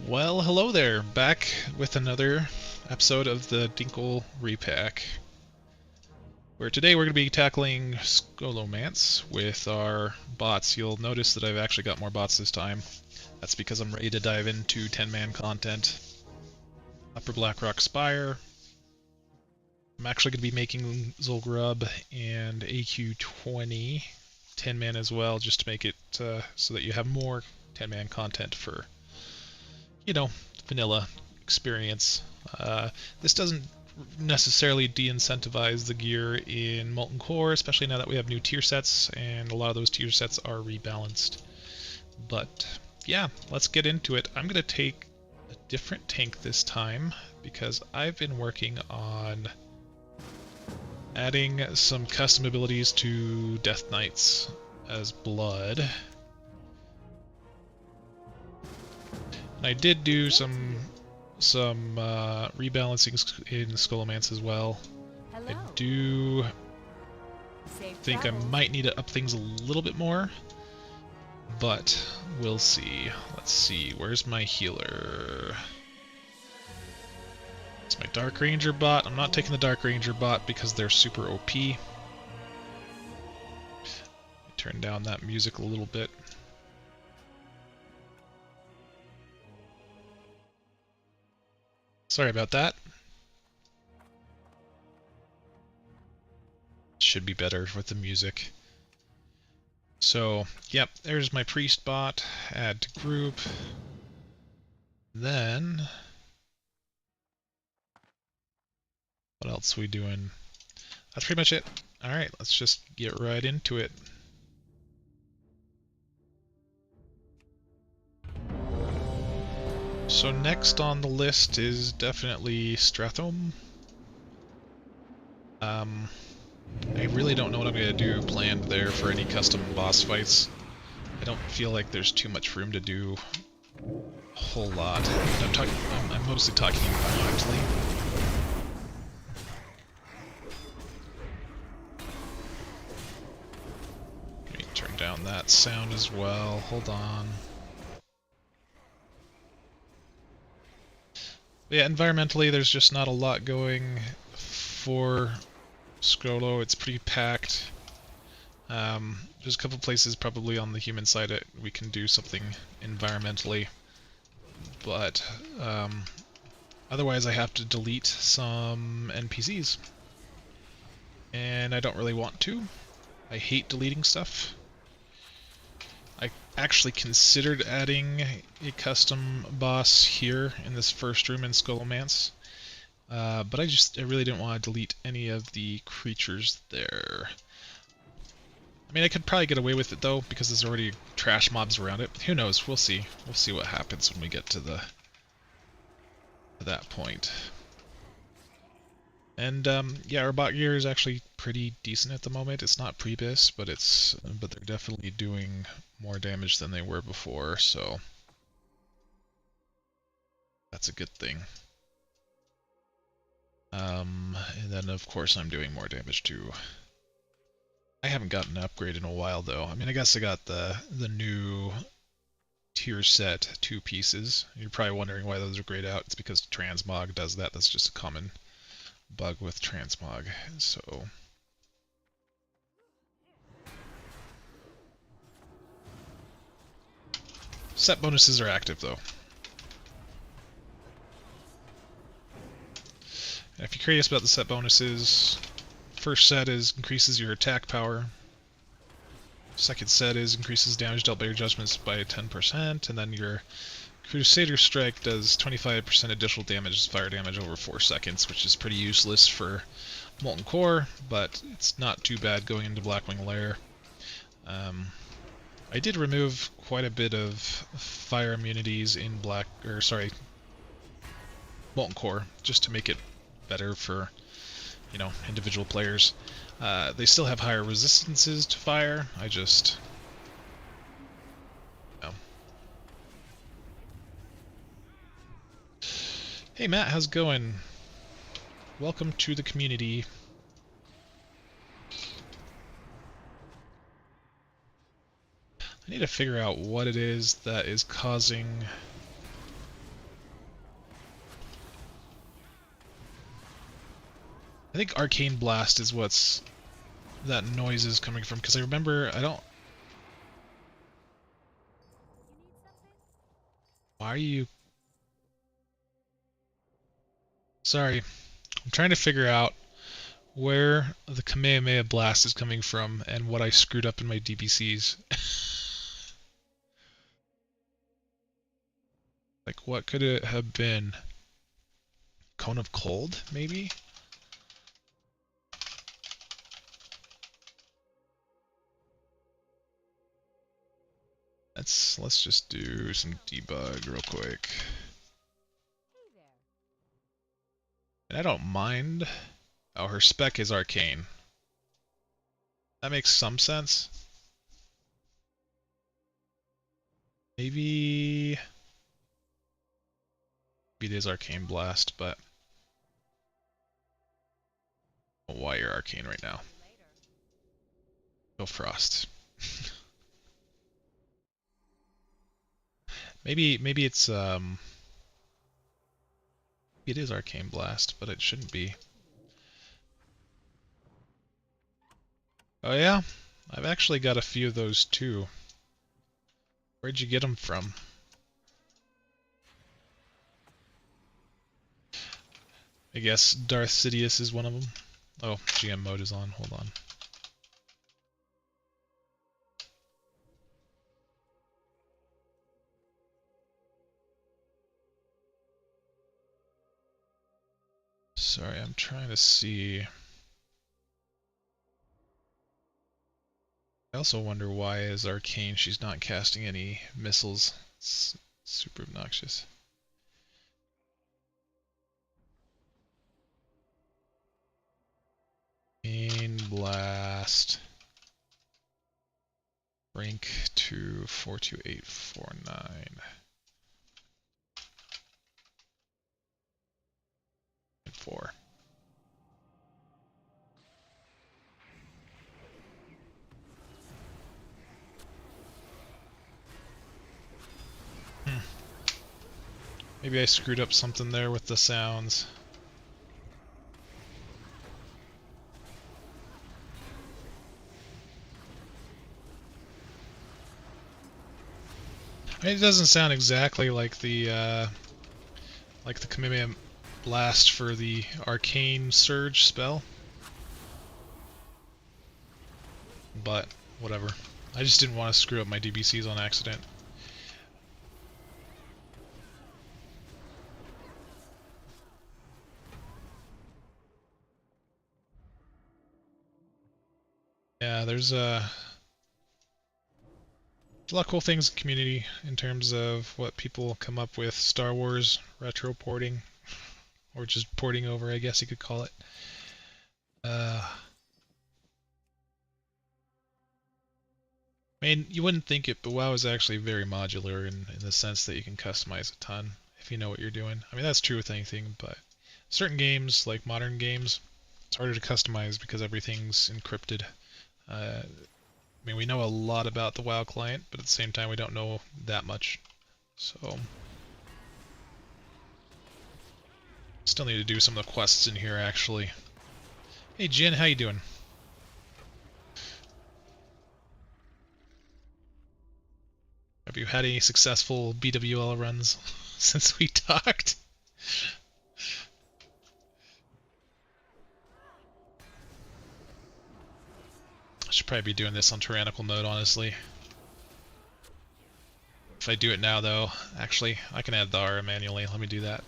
Well, hello there, back with another episode of the Dinkle Repack, where today we're going to be tackling Scholomance with our bots. You'll notice that I've actually got more bots this time. That's because I'm ready to dive into 10-man content. Upper Blackrock Spire. I'm actually going to be making Zulgrub and AQ20 10-man as well, just to make it so that you have more 10-man content for, you know, vanilla experience. This doesn't necessarily de-incentivize the gear in Molten Core, especially now that we have new tier sets, and a lot of those tier sets are rebalanced. But yeah, let's get into it. I'm going to take a different tank this time, because I've been working on adding some custom abilities to Death Knights as Blood. And I did do some rebalancing in Scholomance as well. Hello. I do think travels. I might need to up things a little bit more, but we'll see. Let's see, where's my healer? It's my Dark Ranger bot. I'm not taking the Dark Ranger bot because they're super OP. Turn down that music a little bit. Sorry about that. Should be better with the music. So, yep, there's my priest bot. Add to group. Then, what else are we doing? That's pretty much it. Alright, let's just get right into it. So next on the list is definitely Strathome. I really don't know what I'm going to do planned there for any custom boss fights. I don't feel like there's too much room to do a whole lot. I'm mostly talking environmentally. Let me turn down that sound as well. Hold on. But yeah, environmentally, there's just not a lot going for Scholo. It's pretty packed. There's a couple places probably on the human side that we can do something environmentally, but otherwise I have to delete some NPCs, and I don't really want to. I hate deleting stuff. I actually considered adding a custom boss here in this first room in Scholomance, but I really didn't want to delete any of the creatures there. I mean, I could probably get away with it though, because there's already trash mobs around it. Who knows? We'll see. We'll see what happens when we get to that point. And yeah, our bot gear is actually pretty decent at the moment. It's not pre-bis, but they're definitely doing more damage than they were before, so that's a good thing. And then of course I'm doing more damage too. I haven't gotten an upgrade in a while though. I mean, I guess I got the new tier set 2 pieces. You're probably wondering why those are grayed out. It's because transmog does that. That's just a common bug with transmog. So set bonuses are active though. And if you're curious about the set bonuses, first set is increases your attack power. Second set is increases damage dealt by your judgments by 10%, and then your Crusader Strike does 25% additional damage, fire damage over 4 seconds, which is pretty useless for Molten Core, but it's not too bad going into Blackwing Lair. I did remove quite a bit of fire immunities in Molten Core, just to make it better for, you know, individual players. They still have higher resistances to fire. I just, you know. Hey Matt, how's it going? Welcome to the community. I need to figure out what it is that is causing I think Arcane Blast is what's that noise is coming from, because I remember I don't. Why are you? Sorry, I'm trying to figure out where the Kamehameha Blast is coming from and what I screwed up in my DBCs. Like, what could it have been? Cone of Cold, maybe? Let's just do some debug real quick. And I don't mind. Oh, her spec is arcane. That makes some sense. Maybe it is Arcane Blast, but I don't know why you're arcane right now. Go Frost. maybe it's it is Arcane Blast, but it shouldn't be. Oh yeah? I've actually got a few of those too. Where'd you get them from? I guess Darth Sidious is one of them. Oh, GM mode is on. Hold on. Sorry, I'm trying to see. I also wonder why as arcane she's not casting any missiles. It's super obnoxious. Arcane Blast. Rank 2, 42849. 4. Maybe I screwed up something there with the sounds. I mean, it doesn't sound exactly like the Kamehameha Blast for the Arcane Surge spell. But, whatever. I just didn't want to screw up my DBCs on accident. Yeah, there's a lot of cool things in the community in terms of what people come up with. Star Wars retro porting, or just porting over, I guess you could call it. I mean, you wouldn't think it, but WoW is actually very modular in the sense that you can customize a ton if you know what you're doing. I mean, that's true with anything, but certain games, like modern games, it's harder to customize because everything's encrypted. I mean, we know a lot about the WoW client, but at the same time, we don't know that much. So, still need to do some of the quests in here, actually. Hey, Jin, how you doing? Have you had any successful BWL runs since we talked? I should probably be doing this on tyrannical mode, honestly. If I do it now, though, actually, I can add the aura manually. Let me do that.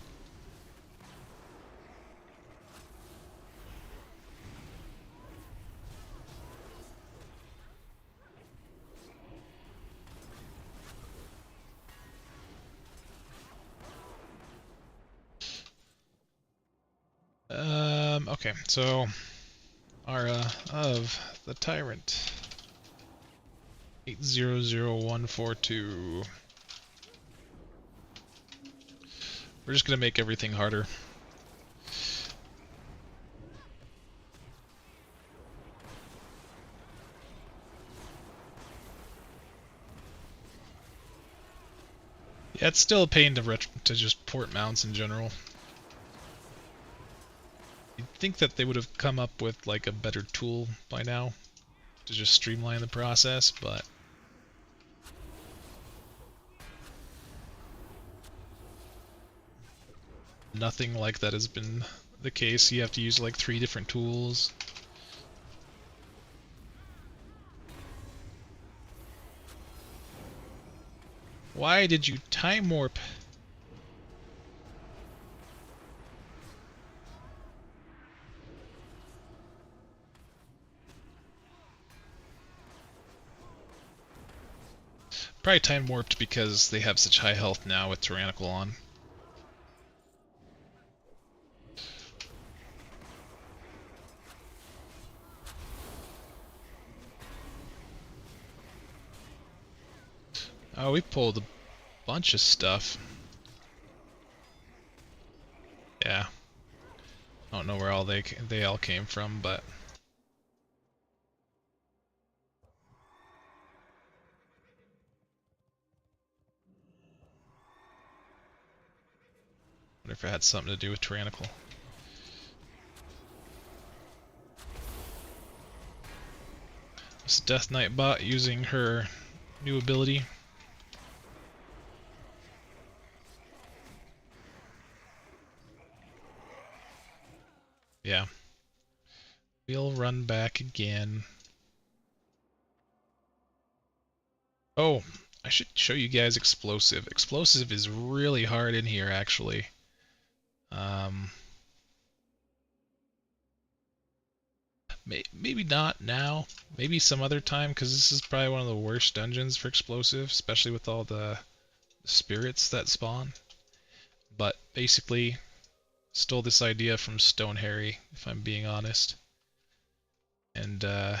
Okay, so aura of the tyrant. 800142. We're just gonna make everything harder. Yeah, it's still a pain to just port mounts in general. You'd think that they would have come up with like a better tool by now to just streamline the process, but nothing like that has been the case. You have to use like 3 different tools. Why did you time warp? Probably time warped because they have such high health now with Tyrannical on. Oh, we pulled a bunch of stuff. Yeah. I don't know where all they all came from, but I wonder if it had something to do with Tyrannical. This Death Knight bot using her new ability. Yeah. We'll run back again. Oh, I should show you guys Explosive. Explosive is really hard in here, actually. Maybe not now. Maybe some other time, because this is probably one of the worst dungeons for Explosive, especially with all the spirits that spawn. But basically, stole this idea from Stone Harry, if I'm being honest. And I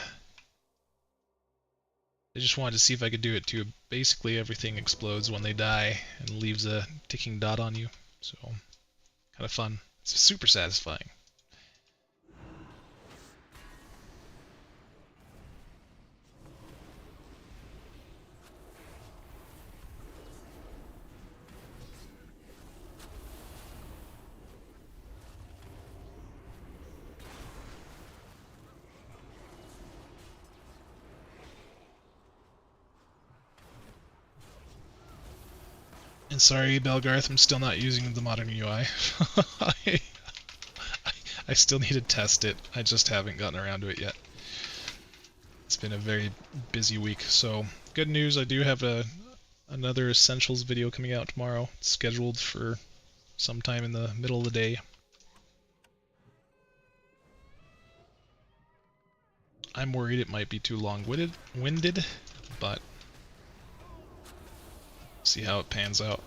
just wanted to see if I could do it too. Basically, everything explodes when they die and leaves a ticking dot on you. So, kind of fun. It's super satisfying. And sorry, Belgarth, I'm still not using the modern UI. I still need to test it. I just haven't gotten around to it yet. It's been a very busy week. So, good news, I do have another Essentials video coming out tomorrow. It's scheduled for sometime in the middle of the day. I'm worried it might be too long-winded, but see how it pans out.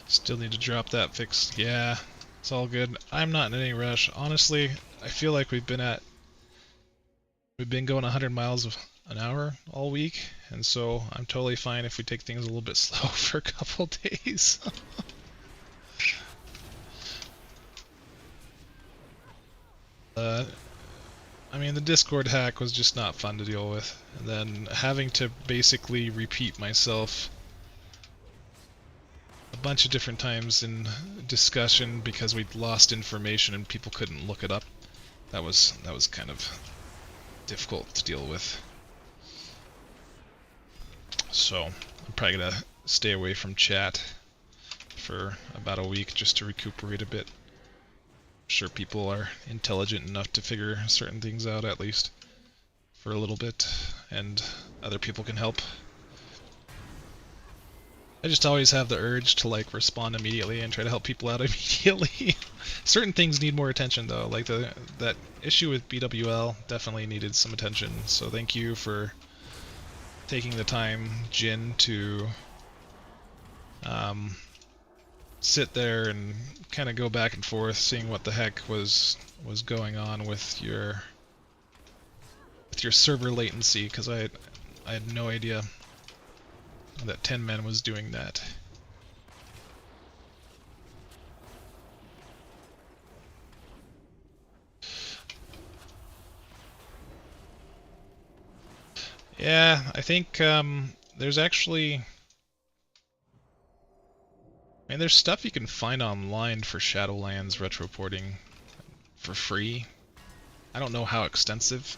Still need to drop that fixed. Yeah, it's all good. I'm not in any rush. Honestly, I feel like we've been going 100 miles an hour all week, and so I'm totally fine if we take things a little bit slow for a couple days. I mean, the Discord hack was just not fun to deal with, and then having to basically repeat myself a bunch of different times in discussion because we'd lost information and people couldn't look it up. That was kind of difficult to deal with. So I'm probably gonna stay away from chat for about a week just to recuperate a bit. I'm sure people are intelligent enough to figure certain things out at least for a little bit, and other people can help. I just always have the urge to like respond immediately and try to help people out immediately. Certain things need more attention though, like that issue with BWL definitely needed some attention, so thank you for taking the time, Jin, to sit there and kind of go back and forth, seeing what the heck was going on with your server latency, because I had no idea that 10 men was doing that. Yeah, I think there's actually... I mean, there's stuff you can find online for Shadowlands retroporting for free. I don't know how extensive.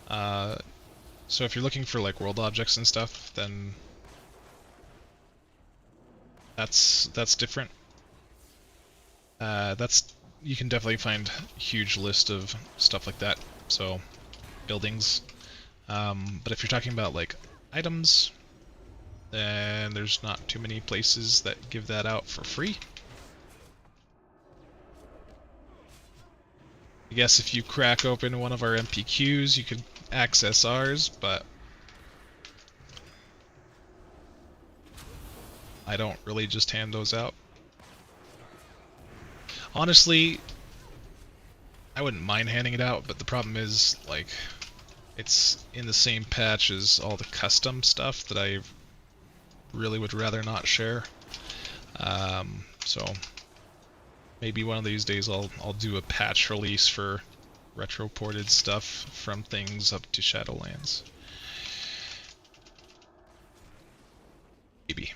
So if you're looking for like world objects and stuff, then that's different. You can definitely find a huge list of stuff like that. So buildings. But if you're talking about like items, then there's not too many places that give that out for free. I guess if you crack open one of our MPQs, you could access ours, but I don't really just hand those out. Honestly, I wouldn't mind handing it out, but the problem is, like, it's in the same patch as all the custom stuff that I really would rather not share. So maybe one of these days I'll do a patch release for retroported stuff from things up to Shadowlands. Maybe.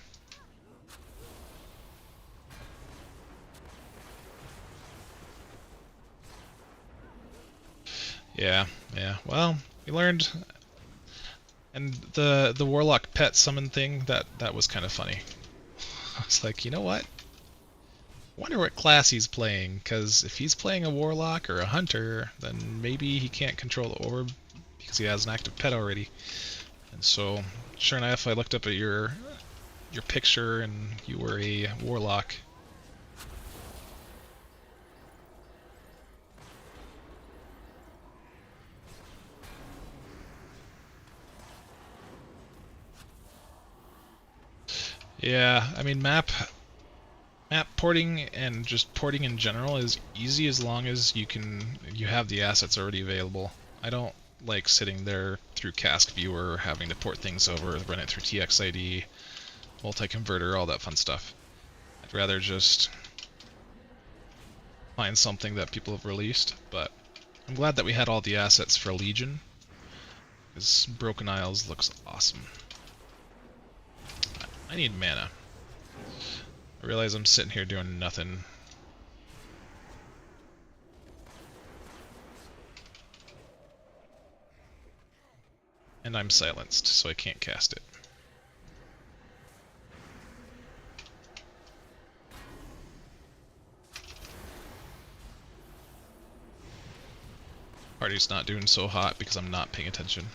Yeah. Well, we learned, and the warlock pet summon thing, that was kind of funny. I was like, you know what? Wonder what class he's playing, because if he's playing a warlock or a hunter, then maybe he can't control the orb because he has an active pet already. And so, sure enough, I looked up at your picture and you were a warlock. Yeah, I mean map porting and just porting in general is easy as long as you have the assets already available. I don't like sitting there through Cask Viewer, having to port things over, run it through TXID, multi-converter, all that fun stuff. I'd rather just find something that people have released, but I'm glad that we had all the assets for Legion, because Broken Isles looks awesome. I need mana. I realize I'm sitting here doing nothing. And I'm silenced, so I can't cast it. Party's not doing so hot because I'm not paying attention.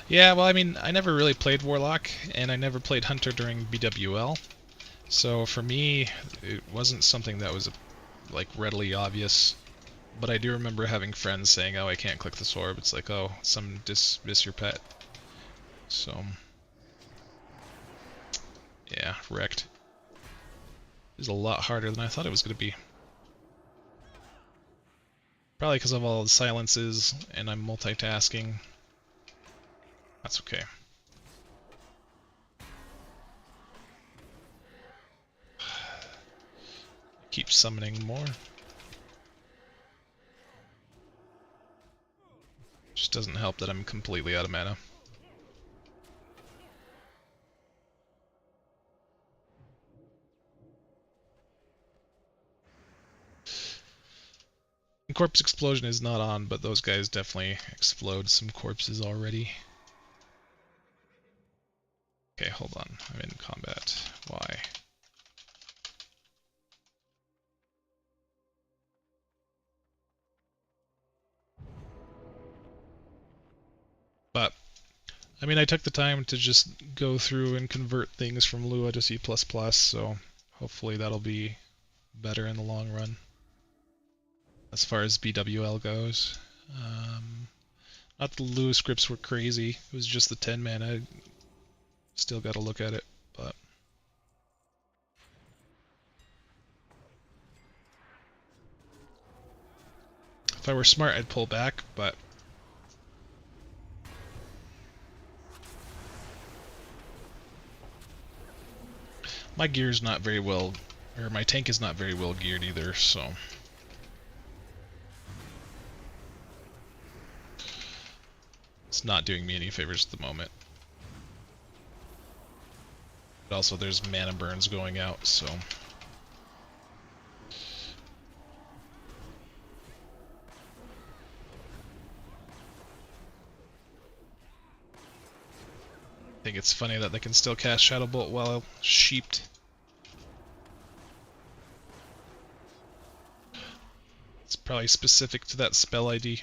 Yeah, well, I mean, I never really played Warlock, and I never played Hunter during BWL, so for me, it wasn't something that was, like, readily obvious, but I do remember having friends saying, oh, I can't click this orb, it's like, oh, some dismiss your pet. So, yeah, wrecked. It was a lot harder than I thought it was going to be. Probably because of all the silences, and I'm multitasking. That's okay. Keep summoning more. Just doesn't help that I'm completely out of mana. Corpse Explosion is not on, but those guys definitely explode some corpses already. Okay, hold on. I'm in combat. Why? But, I mean, I took the time to just go through and convert things from Lua to C++, so hopefully that'll be better in the long run. As far as BWL goes. Not the Lewis scripts were crazy. It was just the 10 man. I still got to look at it, but if I were smart, I'd pull back, but my gear's not very well, or my tank is not very well geared either, so it's not doing me any favors at the moment. But also there's mana burns going out, so I think it's funny that they can still cast Shadow Bolt while sheeped. It's probably specific to that spell ID.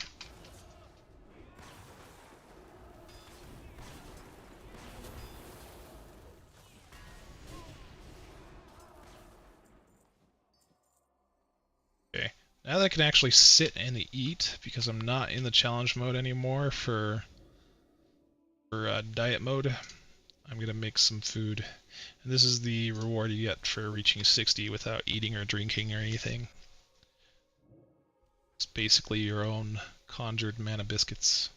Okay, now that I can actually sit and eat, because I'm not in the challenge mode anymore for diet mode, I'm gonna make some food. And this is the reward you get for reaching 60 without eating or drinking or anything. It's basically your own conjured mana biscuits.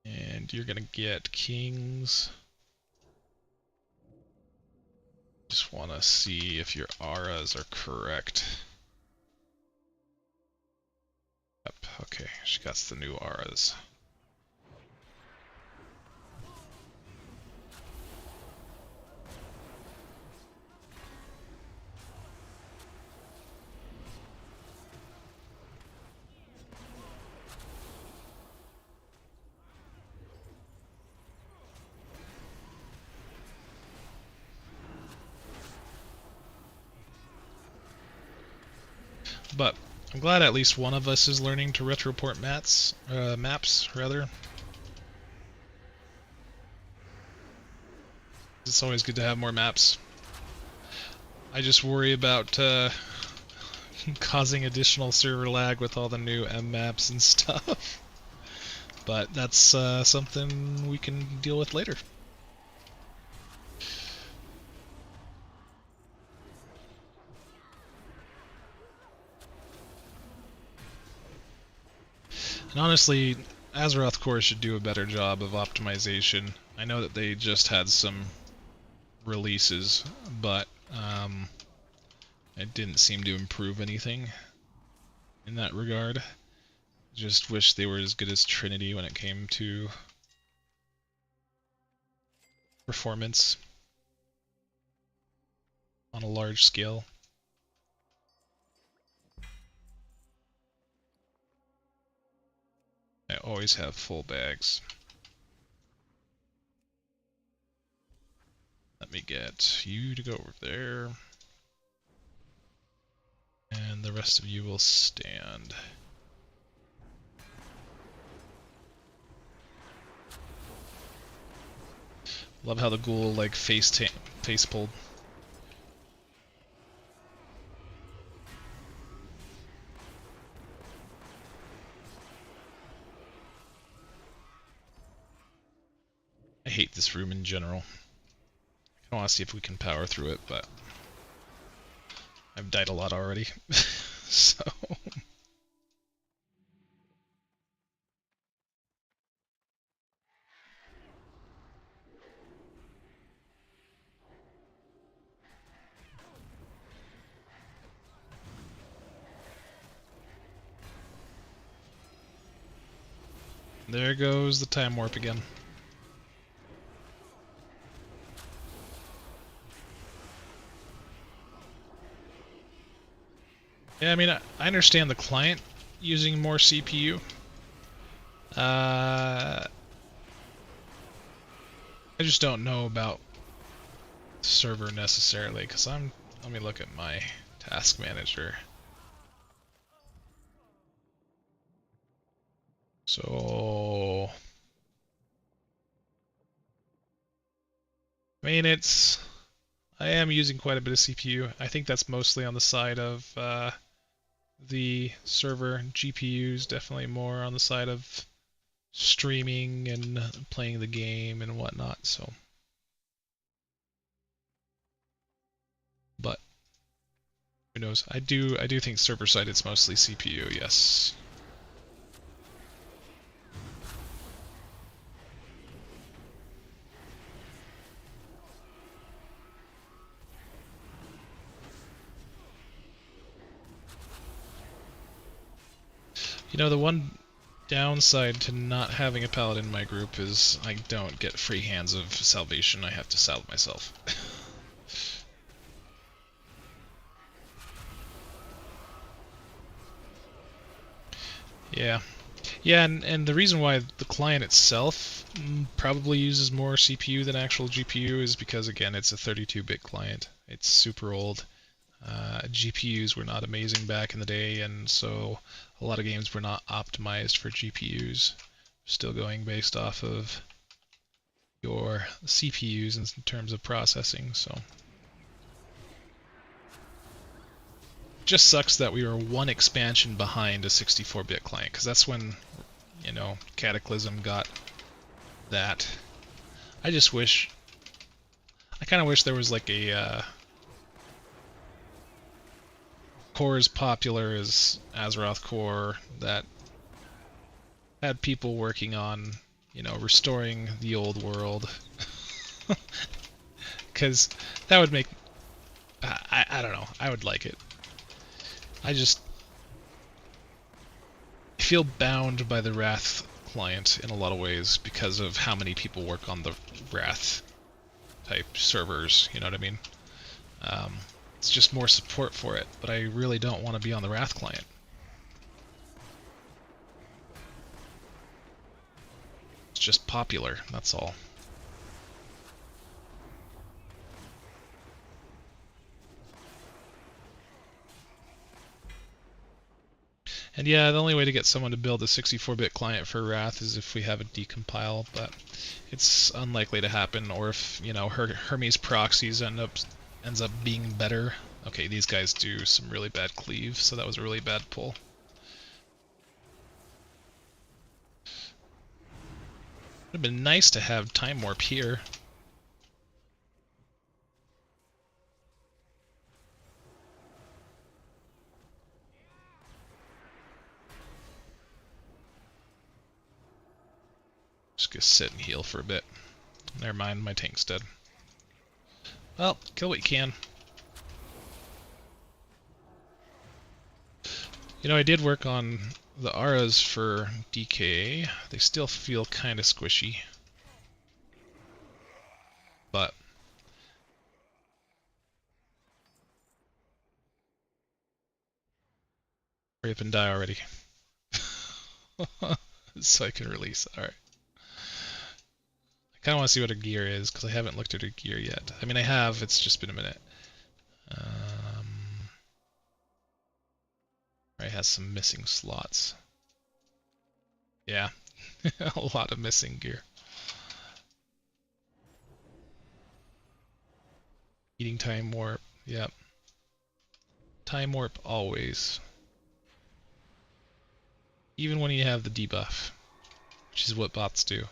And you're gonna get kings. Just wanna see if your auras are correct. Yep, okay, she got the new auras. But I'm glad at least one of us is learning to retroport maps, rather. It's always good to have more maps. I just worry about causing additional server lag with all the new M maps and stuff. But that's something we can deal with later. And honestly, Azeroth Core should do a better job of optimization. I know that they just had some releases, but it didn't seem to improve anything in that regard. Just wish they were as good as Trinity when it came to performance on a large scale. I always have full bags. Let me get you to go over there. And the rest of you will stand. Love how the ghoul like face pulled. I hate this room in general. I want to see if we can power through it, but I've died a lot already. So there goes the time warp again. Yeah, I mean, I understand the client using more CPU. I just don't know about the server necessarily, because let me look at my task manager. So, I mean, I am using quite a bit of CPU. I think that's mostly on the side of the server. GPUs definitely more on the side of streaming and playing the game and whatnot. So, but who knows? I do think server side it's mostly CPU. Yes. You know, the one downside to not having a paladin in my group is I don't get free hands of salvation. I have to salve myself. Yeah. Yeah, and the reason why the client itself probably uses more CPU than actual GPU is because, again, it's a 32-bit client. It's super old. GPUs were not amazing back in the day, and so a lot of games were not optimized for GPUs. Still going based off of your CPUs in terms of processing, so. Just sucks that we were one expansion behind a 64-bit client, because that's when, you know, Cataclysm got that. I just wish... I kind of wish there was like a core as popular as Azeroth Core that had people working on, you know, restoring the old world. Because that would make... I don't know. I would like it. I just feel bound by the Wrath client in a lot of ways because of how many people work on the Wrath type servers, you know what I mean? It's just more support for it, but I really don't want to be on the Wrath client. It's just popular, that's all. And yeah, the only way to get someone to build a 64-bit client for Wrath is if we have a decompile, but it's unlikely to happen, or if, you know, Hermes proxies ends up being better. Okay, these guys do some really bad cleave, so that was a really bad pull. Would have been nice to have Time Warp here. Just gonna sit and heal for a bit. Never mind, my tank's dead. Well, kill what you can. You know, I did work on the auras for DK. They still feel kind of squishy. But hurry up and die already. So I can release. Alright. I kind of want to see what her gear is, because I haven't looked at her gear yet. I mean, I have, it's just been a minute. It has some missing slots. Yeah, a lot of missing gear. Eating Time Warp, yep. Time Warp always. Even when you have the debuff, which is what bots do.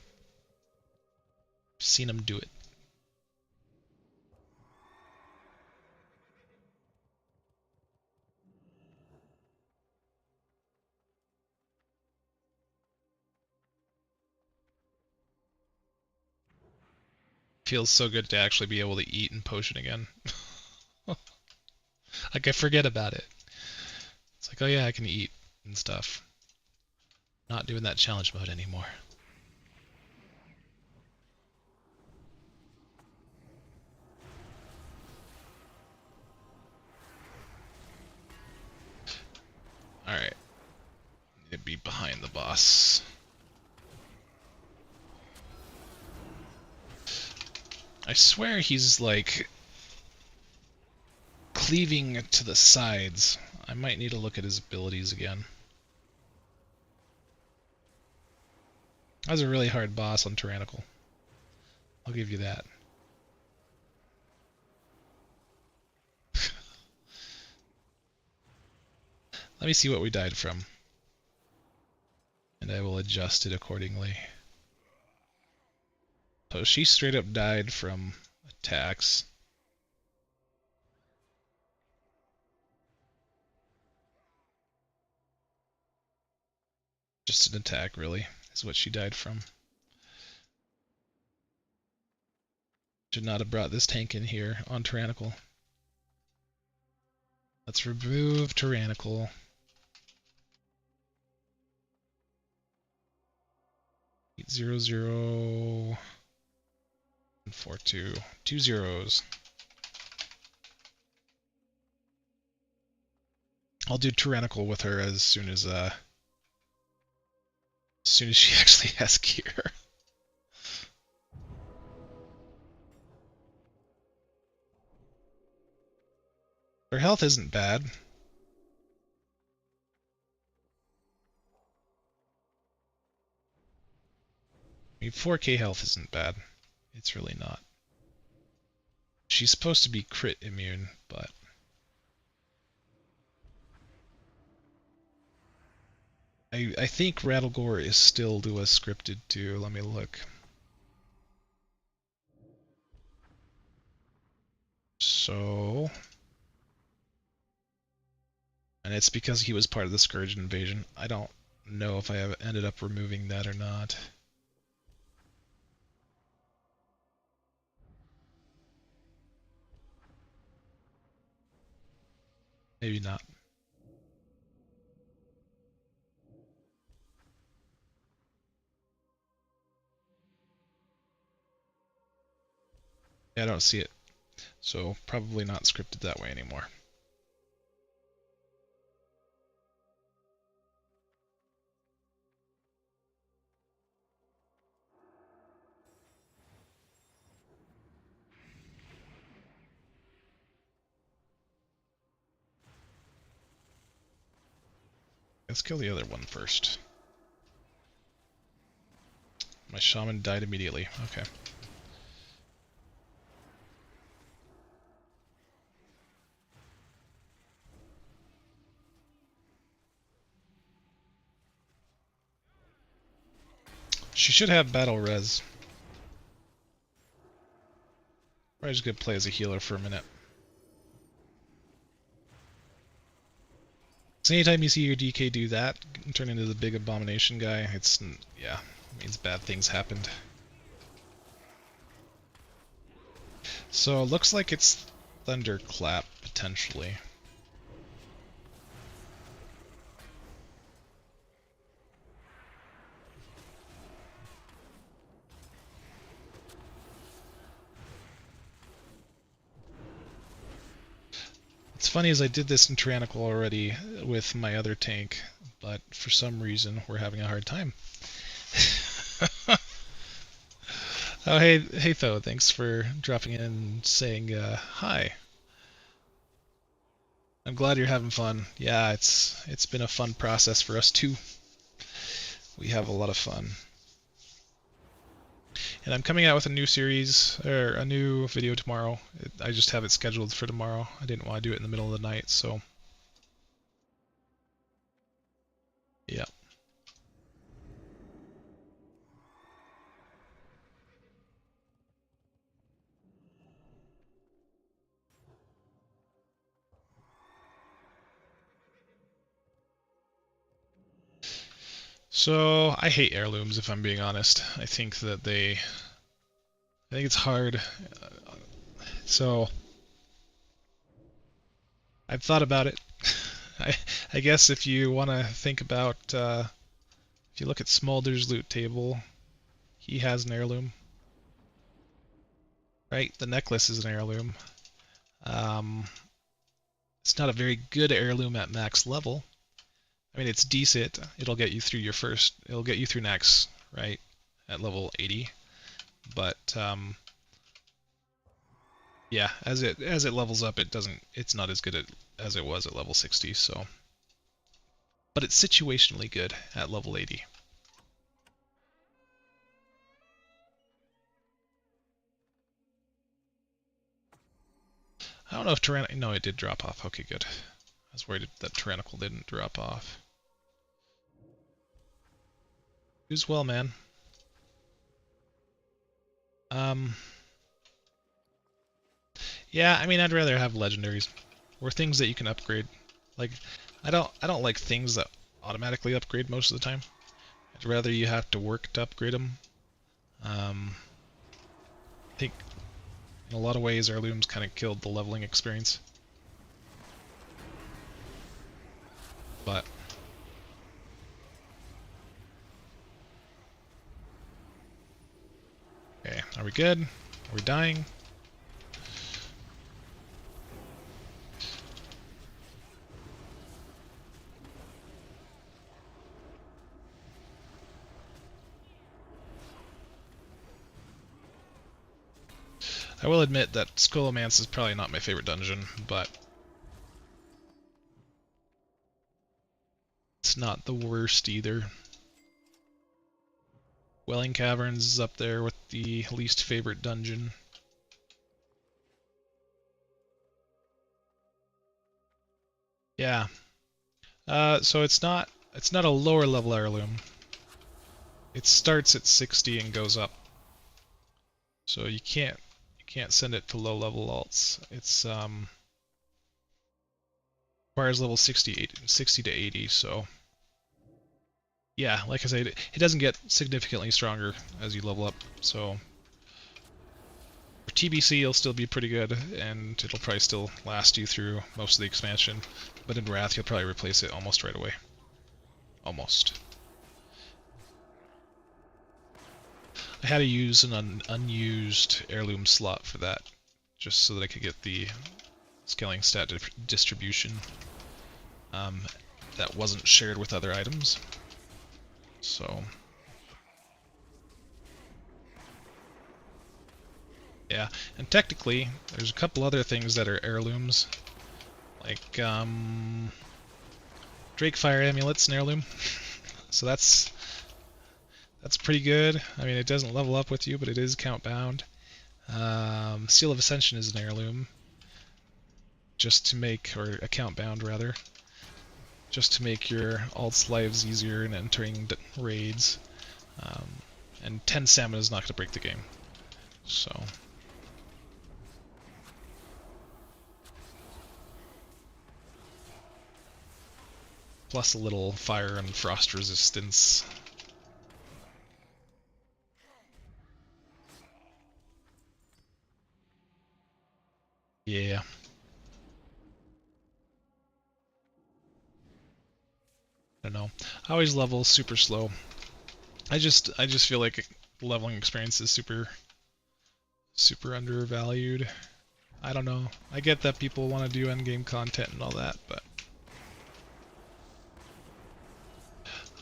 I've seen them do it. Feels so good to actually be able to eat and potion again. Like, I forget about it. It's like, oh yeah, I can eat and stuff. Not doing that challenge mode anymore. Alright. Need to be behind the boss. I swear he's like cleaving to the sides. I might need to look at his abilities again. That was a really hard boss on Tyrannical. I'll give you that. Let me see what we died from, and I will adjust it accordingly. So she straight up died from attacks. Just an attack, really, is what she died from. Should not have brought this tank in here on Tyrannical. Let's remove Tyrannical. Eight, 0, 0, 4, 2. 2 zeros. I'll do Tyrannical with her as soon as she actually has gear. Her health isn't bad. I mean, 4k health isn't bad. It's really not. She's supposed to be crit immune, but... I think Rattlegore is still dual scripted too. Let me look. So... And it's because he was part of the Scourge invasion. I don't know if I have ended up removing that or not. Maybe not. Yeah, I don't see it. So probably not scripted that way anymore. Let's kill the other one first. My shaman died immediately. Okay. She should have battle res. I'm just gonna play as a healer for a minute. So anytime you see your DK do that, turn into the big abomination guy, it's, yeah, it means bad things happened. So it looks like it's Thunderclap, potentially. What's funny is I did this in Tyrannical already with my other tank, but for some reason we're having a hard time. Oh, hey Tho, thanks for dropping in and saying hi. I'm glad you're having fun. Yeah, it's been a fun process for us too. We have a lot of fun. And I'm coming out with a new series, or a new video tomorrow. I just have it scheduled for tomorrow. I didn't want to do it in the middle of the night, so... yeah. So, I hate heirlooms, if I'm being honest. I think it's hard. So, I've thought about it. I guess if you want to think about, if you look at Smolder's loot table, he has an heirloom. Right? The necklace is an heirloom. It's not a very good heirloom at max level. I mean, it's decent. It'll get you through it'll get you through next, right? At level 80. But, yeah, as it levels up, it's not as good as it was at level 60, so. But it's situationally good at level 80. I don't know if Tyrannical... No, it did drop off. Okay, good. was worried that Tyrannical didn't drop off. Who's well, man? Yeah, I mean, I'd rather have legendaries or things that you can upgrade. Like, I don't like things that automatically upgrade most of the time. I'd rather you have to work to upgrade them. I think in a lot of ways, Heirlooms kind of killed the leveling experience. But okay, are we good? Are we dying? I will admit that Scholomance is probably not my favorite dungeon, but it's not the worst either. Welling Caverns is up there with the least favorite dungeon. Yeah. So it's not a lower level heirloom. It starts at 60 and goes up. So you can't send it to low level alts. It's requires level 60 to 80, so yeah, like I said, it doesn't get significantly stronger as you level up, so for TBC it'll still be pretty good, and it'll probably still last you through most of the expansion, but in Wrath you'll probably replace it almost right away. Almost. I had to use an unused heirloom slot for that, just so that I could get the scaling stat distribution that wasn't shared with other items. So yeah, and technically there's a couple other things that are heirlooms, like Drakefire Amulet's an heirloom, so that's pretty good. I mean, it doesn't level up with you, but it is count bound. Seal of Ascension is an heirloom, just to make, or account bound rather, just to make your alts lives easier in entering raids. And 10 stamina is not going to break the game. So plus a little fire and frost resistance. Yeah. I don't know. I always level super slow. I just feel like leveling experience is super undervalued. I don't know. I get that people want to do endgame content and all that, but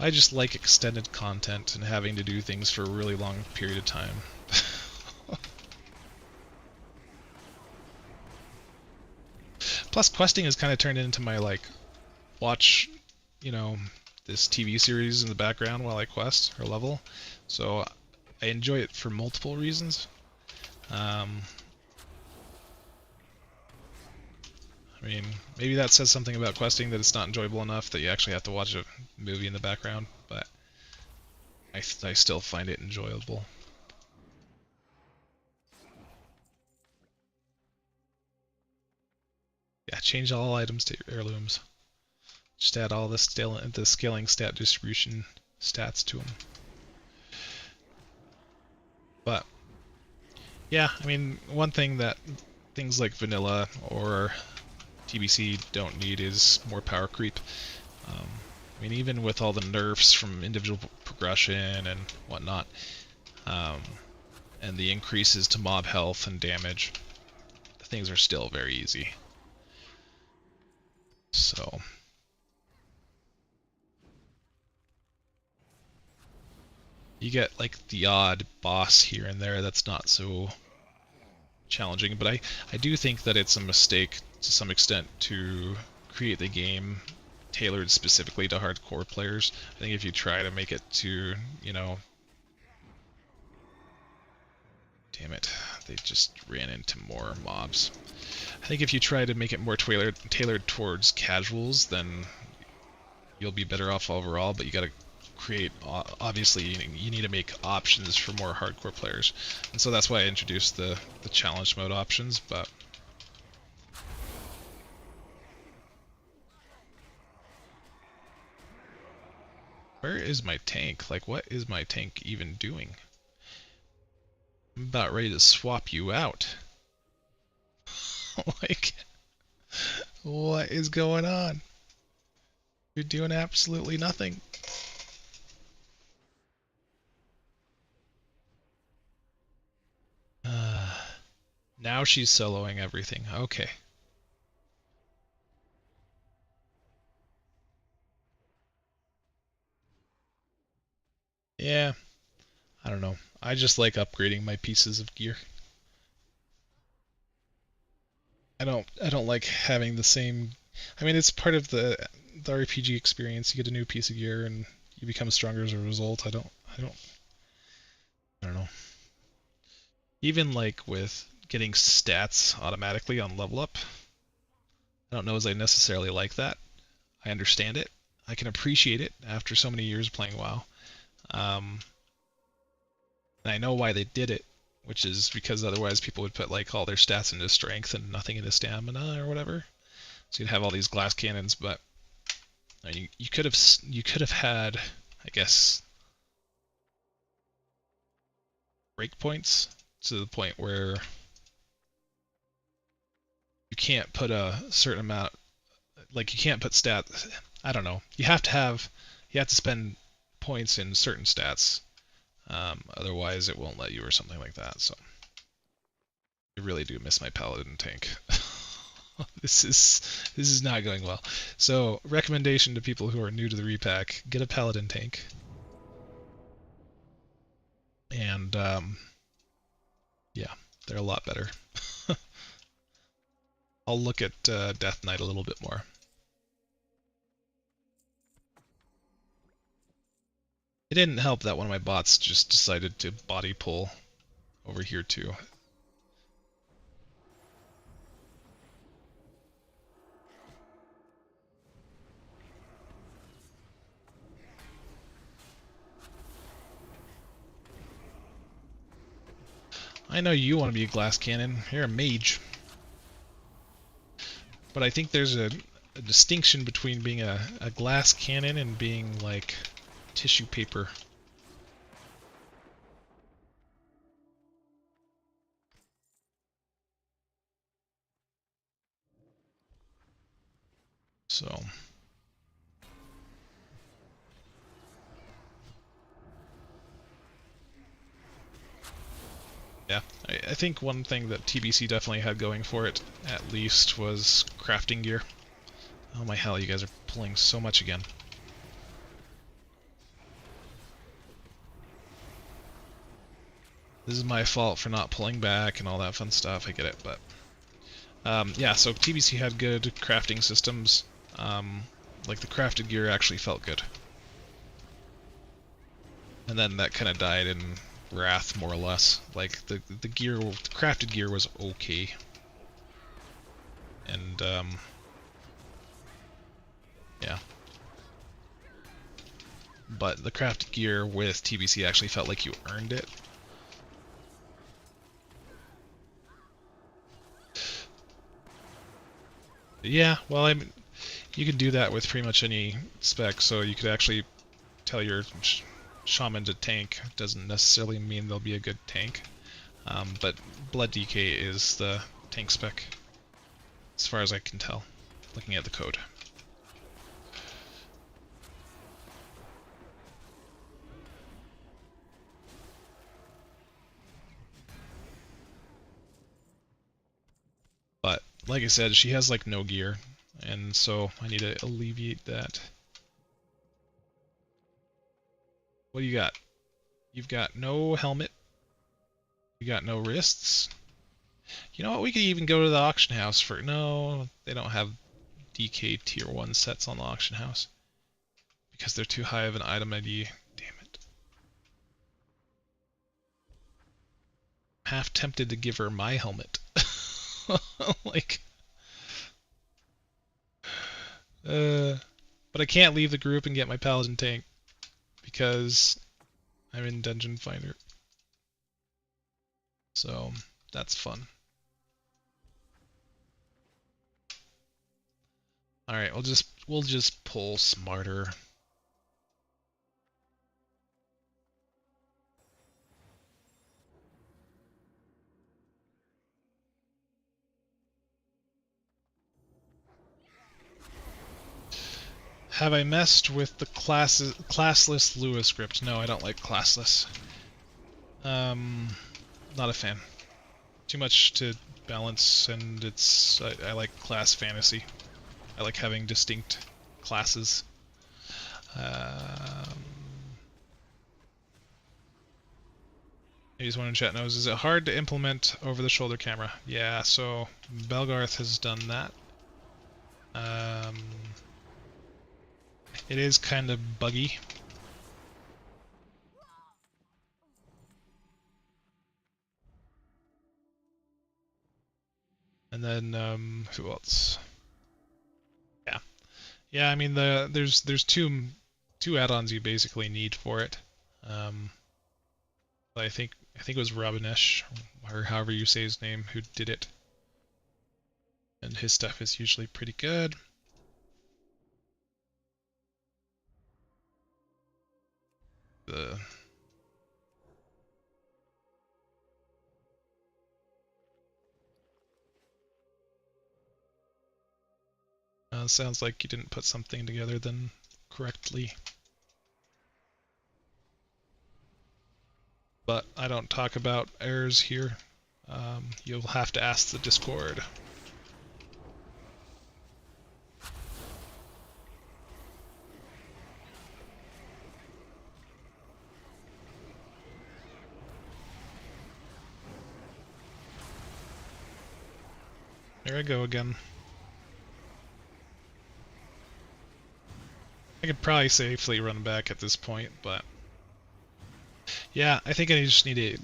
I just like extended content and having to do things for a really long period of time. Plus, questing has kind of turned into my, like, watch, you know, this TV series in the background while I quest or level. So I enjoy it for multiple reasons. I mean, maybe that says something about questing, that it's not enjoyable enough that you actually have to watch a movie in the background, but I still find it enjoyable. Yeah, change all items to heirlooms. Just add all the scaling stat distribution stats to them. But yeah, I mean, one thing that things like vanilla or TBC don't need is more power creep. I mean, even with all the nerfs from individual progression and whatnot, and the increases to mob health and damage, things are still very easy. So you get like the odd boss here and there that's not so challenging, but I do think that it's a mistake to some extent to create the game tailored specifically to hardcore players. I think if you try to make it to, you know, damn it, they just ran into more mobs. I think if you try to make it more tailored towards casuals, then you'll be better off overall, but you gotta create, obviously you need to make options for more hardcore players. And so that's why I introduced the challenge mode options, but where is my tank? Like, what is my tank even doing? I'm about ready to swap you out. Like, what is going on? You're doing absolutely nothing. Now she's soloing everything. Okay. Yeah, I don't know. I just like upgrading my pieces of gear. I don't like having the same. I mean, it's part of the RPG experience. You get a new piece of gear and you become stronger as a result. I don't know. Even like with getting stats automatically on level up, I don't know as I necessarily like that. I understand it. I can appreciate it after so many years playing WoW. And I know why they did it, which is because otherwise people would put like all their stats into strength and nothing into stamina or whatever. So you'd have all these glass cannons, but I mean, you could have had, I guess, breakpoints to the point where you can't put a certain amount, like you can't put stats. I don't know. You have to spend points in certain stats, otherwise it won't let you or something like that. So I really do miss my paladin tank. This is not going well. So recommendation to people who are new to the repack: get a paladin tank, and yeah, they're a lot better. I'll look at Death Knight a little bit more. It didn't help that one of my bots just decided to body pull over here too. I know you want to be a glass cannon. You're a mage. But I think there's a distinction between being a glass cannon and being like tissue paper. So yeah, I think one thing that TBC definitely had going for it, at least, was crafting gear. Oh my hell, you guys are pulling so much again. This is my fault for not pulling back and all that fun stuff, I get it, but yeah, so TBC had good crafting systems. Like the crafted gear actually felt good. And then that kind of died in Wrath, more or less. Like the crafted gear was okay. And yeah. But the crafted gear with TBC actually felt like you earned it. Yeah, well, I mean, you can do that with pretty much any spec, so you could actually tell your shaman to tank. Doesn't necessarily mean they'll be a good tank, but Blood DK is the tank spec, as far as I can tell, looking at the code. But, like I said, she has like no gear, and so I need to alleviate that. What do you got? You've got no helmet. You got no wrists. You know what? We could even go to the auction house for... No, they don't have DK tier 1 sets on the auction house. Because they're too high of an item ID. Damn it. half tempted to give her my helmet. Like, but I can't leave the group and get my paladin tank because I'm in Dungeon Finder. So that's fun. All right, we'll just pull smarter. Have I messed with the classless Lua script? No, I don't like classless. Not a fan. Too much to balance, and I like class fantasy. I like having distinct classes. Maybe someone in chat knows, is it hard to implement over-the-shoulder camera? Yeah, so Belgarth has done that. It is kind of buggy. And then, who else? Yeah. Yeah, I mean, there's two add-ons you basically need for it. I think it was Rabanesh, or however you say his name, who did it. And his stuff is usually pretty good. Sounds like you didn't put something together then correctly. But I don't talk about errors here. You'll have to ask the Discord. There I go again. I could probably safely run back at this point, but yeah, I think I just need to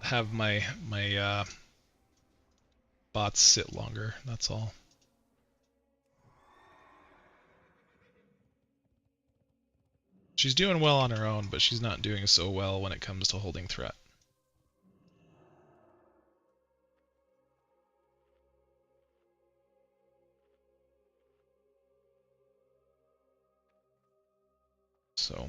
have my bots sit longer, that's all. She's doing well on her own, but she's not doing so well when it comes to holding threat. So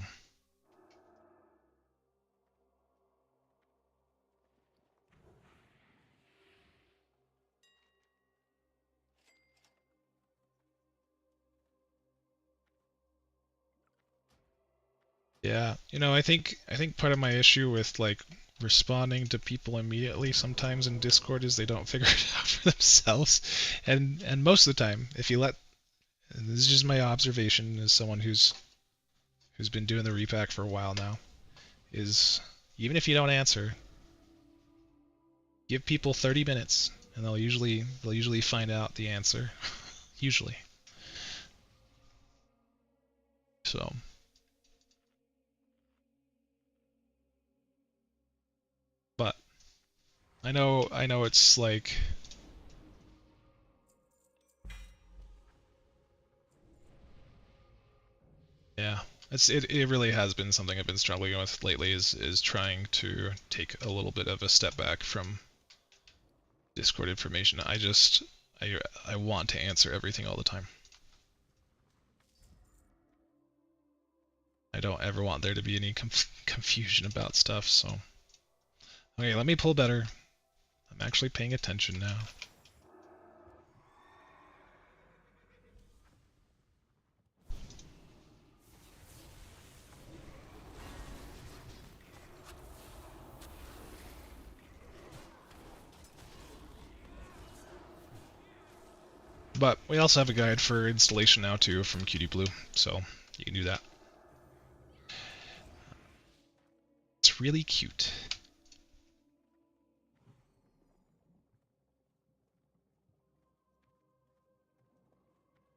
yeah, you know, I think part of my issue with like responding to people immediately sometimes in Discord is they don't figure it out for themselves. And most of the time, if you let, and this is just my observation as someone who's been doing the repack for a while now, is even if you don't answer, give people 30 minutes and they'll usually find out the answer. Usually. So but I know it's like yeah, it really has been something I've been struggling with lately is trying to take a little bit of a step back from Discord information. I want to answer everything all the time. I don't ever want there to be any confusion about stuff, so okay, let me pull better. I'm actually paying attention now. But we also have a guide for installation now too from Cutie Blue, so you can do that. It's really cute.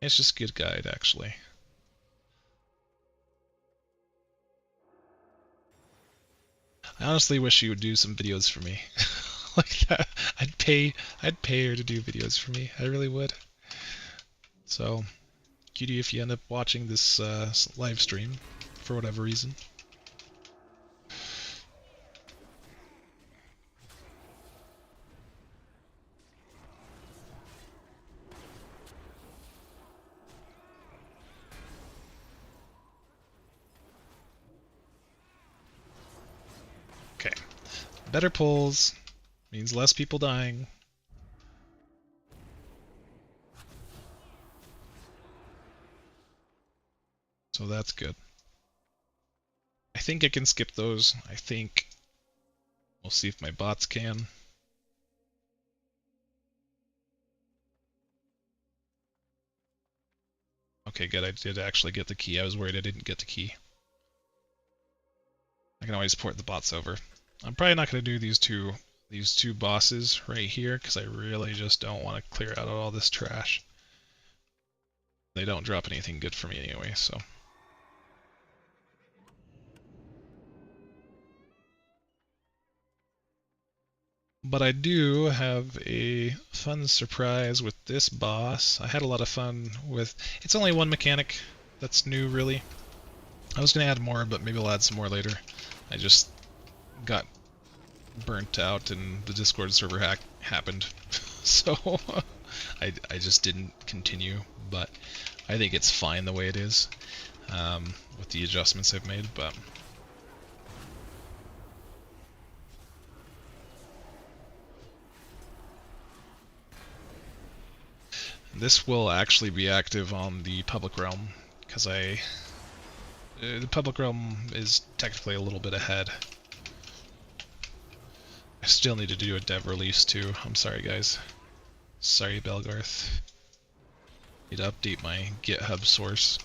It's just a good guide, actually. I honestly wish you would do some videos for me. like that. I'd pay her to do videos for me. I really would. So, cutie, if you end up watching this live stream for whatever reason. Okay. Better pulls means less people dying. So that's good. I think I can skip those. I think we'll see if my bots can. Okay, good. I did actually get the key. I was worried I didn't get the key. I can always port the bots over. I'm probably not going to do these two bosses right here because I really just don't want to clear out all this trash. They don't drop anything good for me anyway, so. But I do have a fun surprise with this boss. I had a lot of fun with... It's only one mechanic that's new, really. I was going to add more, but maybe I'll add some more later. I just got burnt out and the Discord server hack happened. So I just didn't continue, but I think it's fine the way it is with the adjustments I've made. But this will actually be active on the public realm because the public realm is technically a little bit ahead. I still need to do a dev release too. I'm sorry, guys. Sorry, Belgarth. Need to update my GitHub source.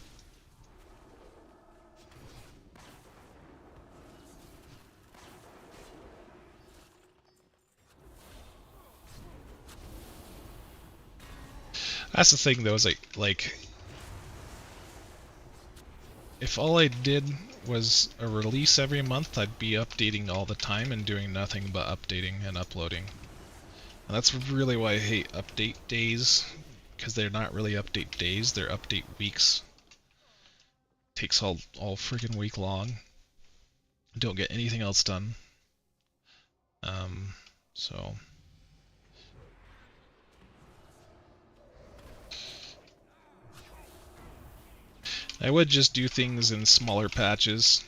That's the thing, though, is like if all I did was a release every month, I'd be updating all the time and doing nothing but updating and uploading. And that's really why I hate update days, because they're not really update days, they're update weeks. Takes all friggin' week long. Don't get anything else done. So I would just do things in smaller patches,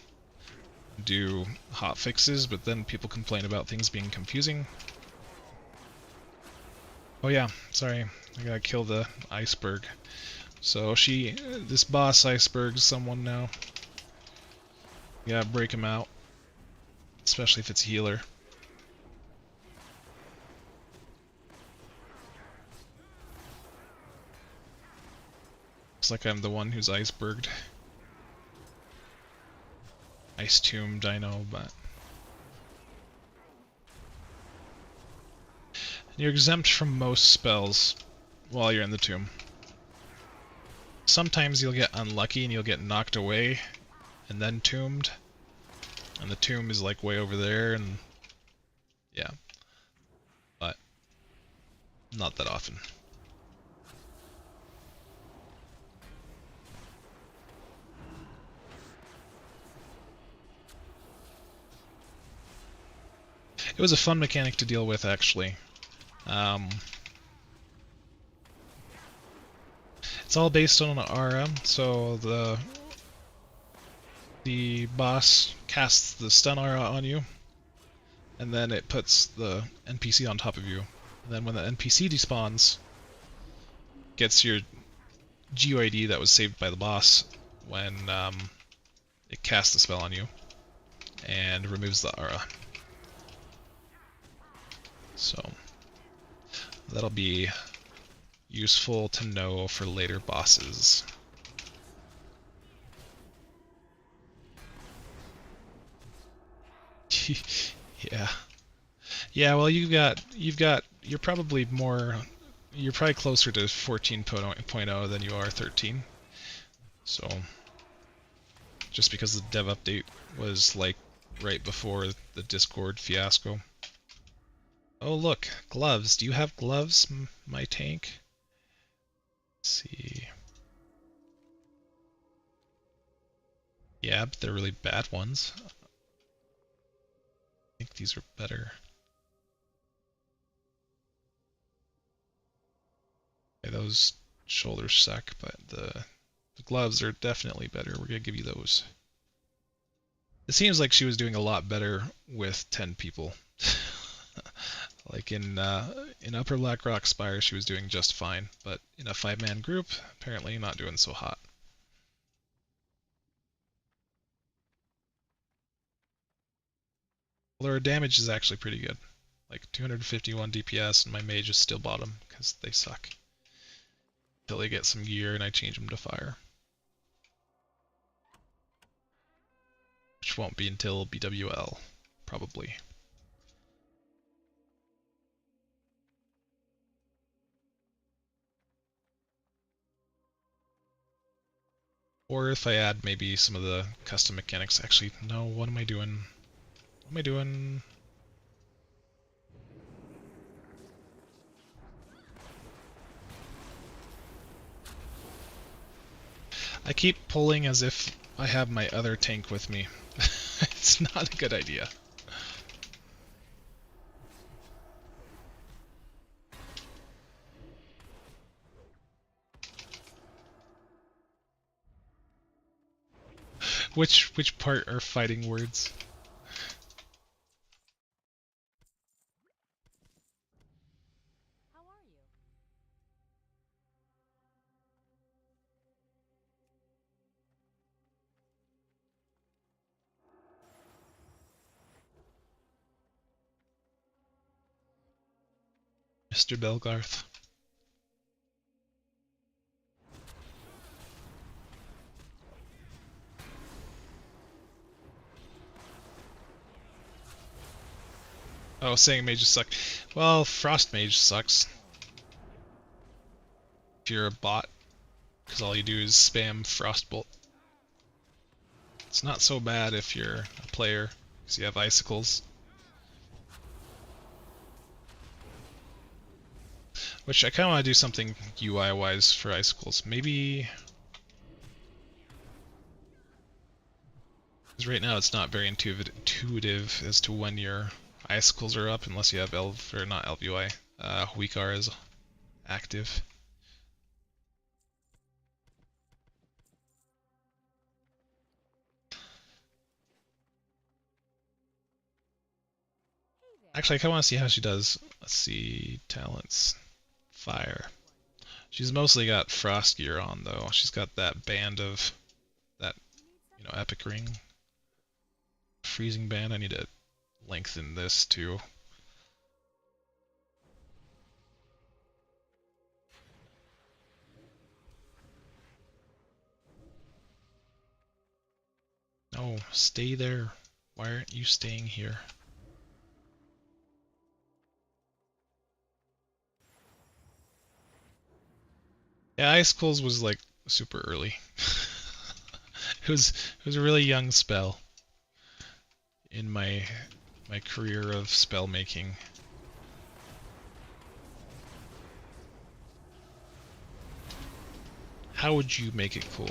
do hot fixes, but then people complain about things being confusing. Oh yeah, sorry, I gotta kill the iceberg. So this boss iceberg's someone now. You gotta break him out, especially if it's a healer. Looks like I'm the one who's iceberged. Ice tombed, I know, but... You're exempt from most spells while you're in the tomb. Sometimes you'll get unlucky and you'll get knocked away and then tombed. And the tomb is like way over there and... yeah. But... not that often. It was a fun mechanic to deal with, actually. It's all based on an aura, so the boss casts the stun aura on you, and then it puts the NPC on top of you. And then when the NPC despawns, gets your GUID that was saved by the boss when it casts the spell on you, and removes the aura. So that'll be useful to know for later bosses. Yeah. Yeah, well you're probably closer to 14.0 than you are 13. So just because the dev update was like right before the Discord fiasco. Oh look, gloves. Do you have gloves, my tank? Let's see. Yeah, but they're really bad ones. I think these are better. Yeah, those shoulders suck, but the gloves are definitely better. We're gonna give you those. It seems like she was doing a lot better with 10 people. Like in Upper Blackrock Spire, she was doing just fine, but in a 5-man group, apparently not doing so hot. Although her damage is actually pretty good. Like 251 DPS, and my mage is still bottom, because they suck. Until they get some gear and I change them to fire. Which won't be until BWL, probably. Or if I add maybe some of the custom mechanics. Actually, no, what am I doing? What am I doing? I keep pulling as if I have my other tank with me. It's not a good idea. Which part are fighting words? How are you? Mr. Belgarth. Oh, saying mages suck. Well, Frost Mage sucks. If you're a bot, because all you do is spam Frostbolt. It's not so bad if you're a player, because you have icicles. Which I kind of want to do something UI-wise for icicles. Maybe... because right now it's not very intuitive as to when your icicles are up, unless you have or not LVUI, Huikar is active. Actually, I kind of want to see how she does. Let's see, talents, fire. She's mostly got frost gear on though. She's got that band of that, epic ring. Freezing band. I need to lengthen this too. No, stay there. Why aren't you staying here? Yeah, Icicles was like super early. It was a really young spell in my career of spell making. How would you make it cool?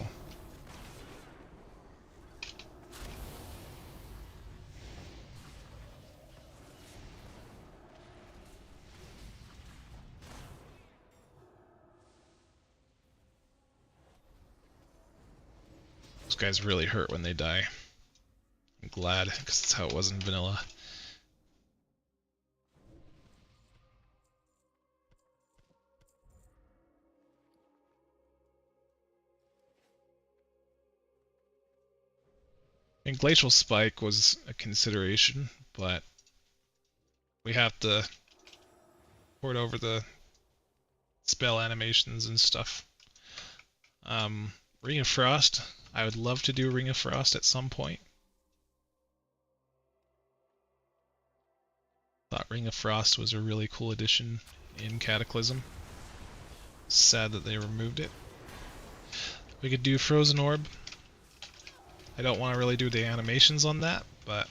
Those guys really hurt when they die. I'm glad, because that's how it was in vanilla. And Glacial Spike was a consideration, but we have to port over the spell animations and stuff. Ring of Frost. I would love to do Ring of Frost at some point. Thought Ring of Frost was a really cool addition in Cataclysm. Sad that they removed it. We could do Frozen Orb. I don't want to really do the animations on that, but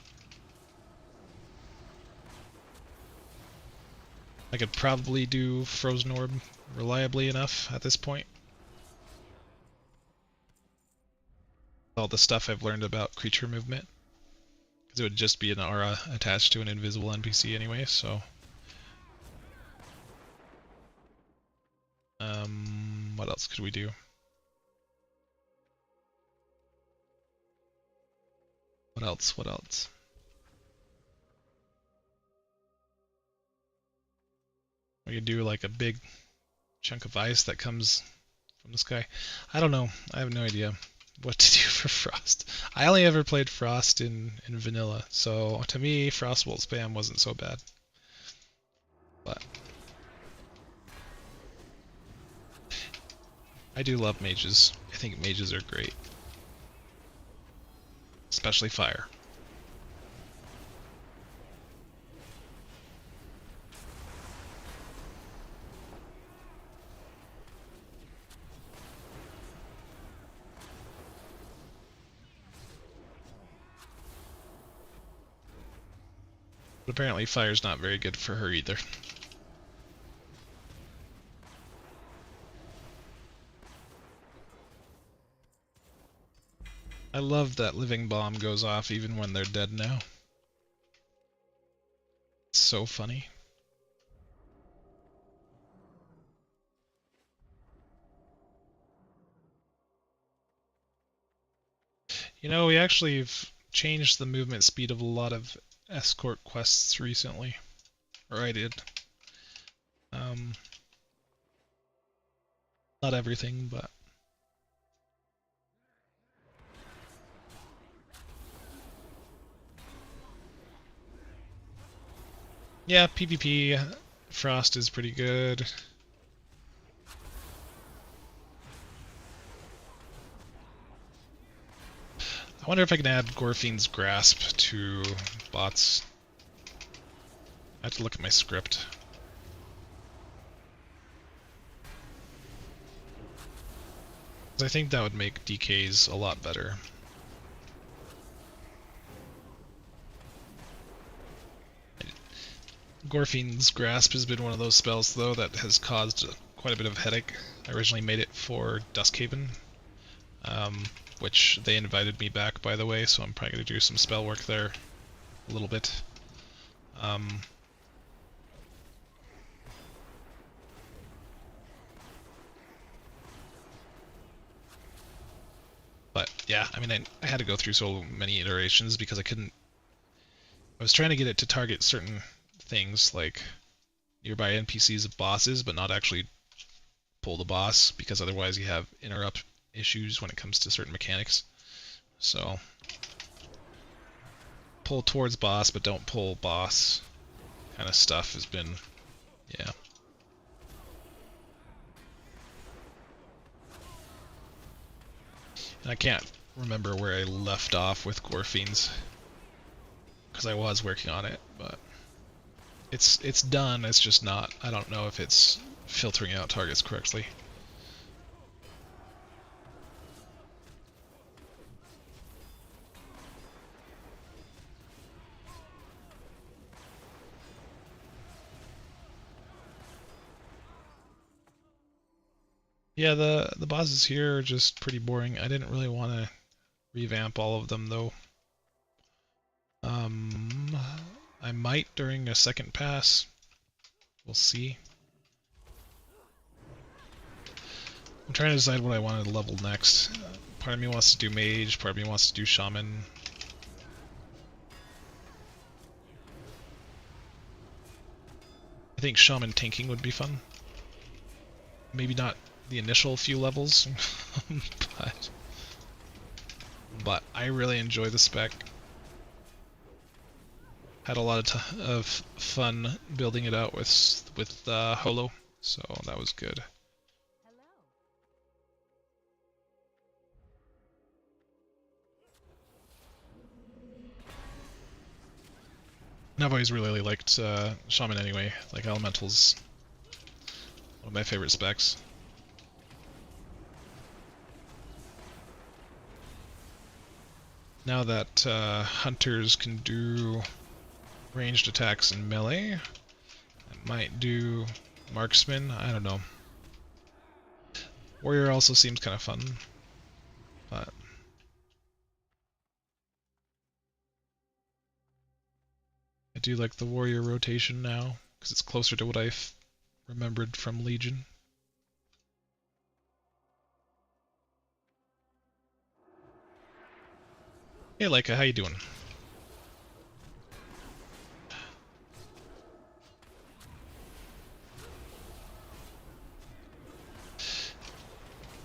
I could probably do Frozen Orb reliably enough at this point. All the stuff I've learned about creature movement. Because it would just be an aura attached to an invisible NPC anyway, so... what else could we do? What else? What else? We could do like a big chunk of ice that comes from the sky. I don't know. I have no idea what to do for Frost. I only ever played Frost in vanilla, so to me, Frostbolt spam wasn't so bad. But I do love mages. I think mages are great. Especially fire. But apparently fire's not very good for her either. I love that living bomb goes off even when they're dead now. It's so funny. You know, we actually have changed the movement speed of a lot of escort quests recently. Or I did. Not everything, but... yeah, PvP Frost is pretty good. I wonder if I can add Gorfine's Grasp to bots. I have to look at my script. I think that would make DKs a lot better. Gorfine's Grasp has been one of those spells, though, that has caused quite a bit of headache. I originally made it for Duskhaven, which they invited me back, by the way, so I'm probably going to do some spell work there a little bit. But yeah, I mean, I had to go through so many iterations because I was trying to get it to target certain things like nearby NPCs of bosses, but not actually pull the boss, because otherwise you have interrupt issues when it comes to certain mechanics. So pull towards boss, but don't pull boss kind of stuff has been, yeah. And I can't remember where I left off with Gorfine's, because I was working on it, but it's done. It's just not. I don't know if it's filtering out targets correctly. Yeah, the bosses here are just pretty boring. I didn't really want to revamp all of them, though. I might during a second pass. We'll see. I'm trying to decide what I want to level next. Part of me wants to do mage, part of me wants to do shaman. I think shaman tanking would be fun. Maybe not the initial few levels, but I really enjoy the spec. Had a lot of fun building it out with Holo, so that was good. Hello. And I've always really liked Shaman anyway. Like Elemental's one of my favorite specs. Now that Hunters can do ranged attacks in melee, I'm Might do marksman, I don't know. Warrior also seems kind of fun, but I do like the warrior rotation now because it's closer to what I remembered from Legion. Hey Leica, how you doing?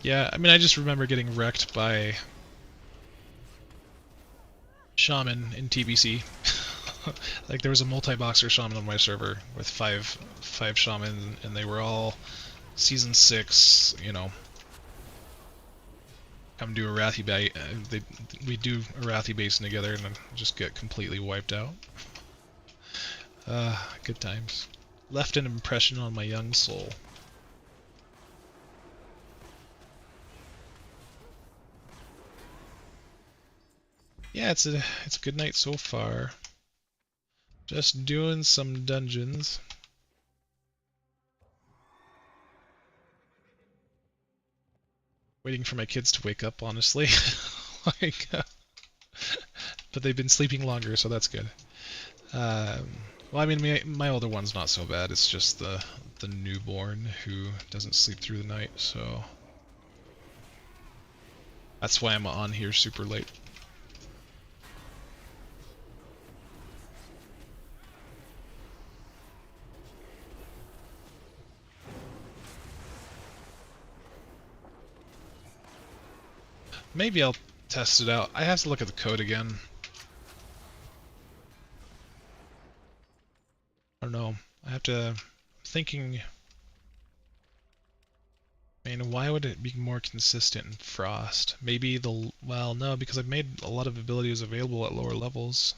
Yeah, I mean, I just remember getting wrecked by Shaman in TBC. Like, there was a multi-boxer Shaman on my server with five Shamans, and they were all Season 6, you know, come do a Wrathy base. We do a Wrathy basing together and then just get completely wiped out. Good times. Left an impression on my young soul. Yeah, it's a good night so far. Just doing some dungeons. Waiting for my kids to wake up, honestly. Like, but they've been sleeping longer, so that's good. Well, I mean, my older one's not so bad. It's just the newborn who doesn't sleep through the night, so that's why I'm on here super late. Maybe I'll test it out. I have to look at the code again. I don't know. I have to... thinking... I mean, why would it be more consistent in Frost? Maybe the... well, no, because I've made a lot of abilities available at lower levels.